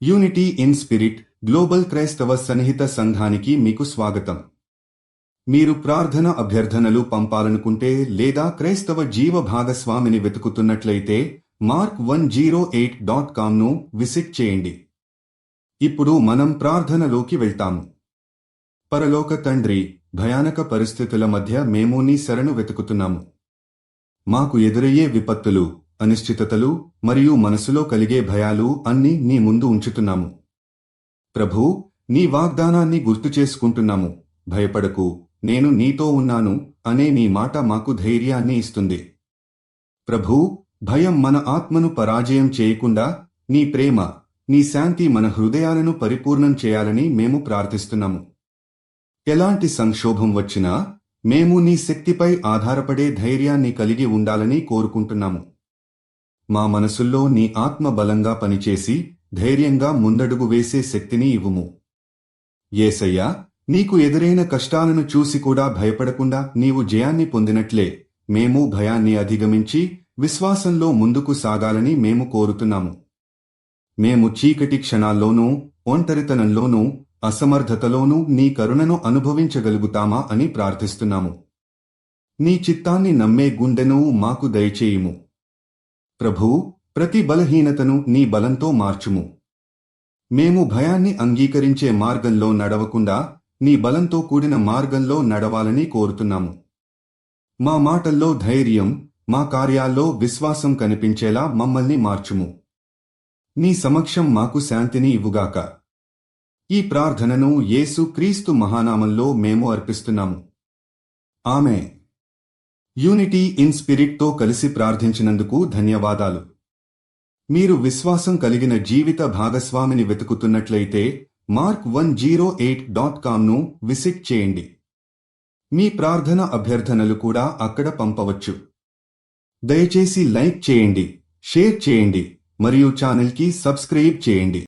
Unity in spirit global క్రైస్తవ సన్నిహిత సంఘానికి మీకు స్వాగతం. మీరు ప్రార్థన అభ్యర్థనలు పంపాలనుకుంటే లేదా క్రైస్తవ జీవ భాగస్వామిని వెతుకుతున్నట్లయితే mark108.comను విజిట్ చేయండి. ఇప్పుడు మనం ప్రార్థనలోకి వెళ్తాము. పరలోక తండ్రి, భయానక పరిస్థితుల మధ్య మేము నీ శరణు వెతుకుతున్నాము. మాకు ఎదురయ్యే విపత్తులు, అనిశ్చితతలు మరియు మనసులో కలిగే భయాలు అన్నీ నీ ముందు ఉంచుతున్నాము. ప్రభూ, నీ వాగ్దానాన్ని గుర్తు చేసుకుంటున్నాము. భయపడకు, నేను నీతో ఉన్నాను అనే నీ మాట మాకు ధైర్యాన్ని ఇస్తుంది. ప్రభూ, భయం మన ఆత్మను పరాజయం చేయకుండా నీ ప్రేమ, నీ శాంతి మన హృదయాలను పరిపూర్ణం చేయాలని మేము ప్రార్థిస్తున్నాము. ఎలాంటి సంక్షోభం వచ్చినా మేము నీ శక్తిపై ఆధారపడే ధైర్యాన్ని కలిగి ఉండాలని కోరుకుంటున్నాము. మా మనసుల్లో నీ ఆత్మ బలంగా పనిచేసి ధైర్యంగా ముందడుగు వేసే శక్తిని ఇవ్వుము. యేసయ్యా, నీకు ఎదురైన కష్టాలను చూసి కూడా భయపడకుండా నీవు జయాన్ని పొందినట్లే మేము భయాన్ని అధిగమించి విశ్వాసంలో ముందుకు సాగాలని మేము కోరుతున్నాము. మేము చీకటి క్షణాల్లోనూ, ఒంటరితనంలోనూ, అసమర్థతలోనూ నీ కరుణను అనుభవించగలుగుతామా అని ప్రార్థిస్తున్నాము. నీ చిత్తాన్ని నమ్మే గుండెను మాకు దయచేయుము. ప్రభూ, ప్రతి బలహీనతను నీ బలంతో మార్చుము. మేము భయాన్ని అంగీకరించే మార్గంలో నడవకుండా నీ బలంతో కూడిన మార్గంలో నడవాలని కోరుతున్నాము. మా మాటల్లో ధైర్యం, మా కార్యాల్లో విశ్వాసం కనిపించేలా మమ్మల్ని మార్చుము. నీ సమక్షం మాకు శాంతిని ఇవ్వుగాక. ఈ ప్రార్థనను యేసు క్రీస్తు మహానామంలో మేము అర్పిస్తున్నాము. ఆమెన్. యూనిటీ ఇన్ స్పిరిట్తో కలిసి ప్రార్థించినందుకు ధన్యవాదాలు. మీరు విశ్వాసం కలిగిన జీవిత భాగస్వామిని వెతుకుతున్నట్లయితే mark108.comను విజిట్ చేయండి. మీ ప్రార్థన అభ్యర్థనలు కూడా అక్కడ పంపవచ్చు. దయచేసి లైక్ చేయండి, షేర్ చేయండి మరియు ఛానల్కి సబ్స్క్రైబ్ చేయండి.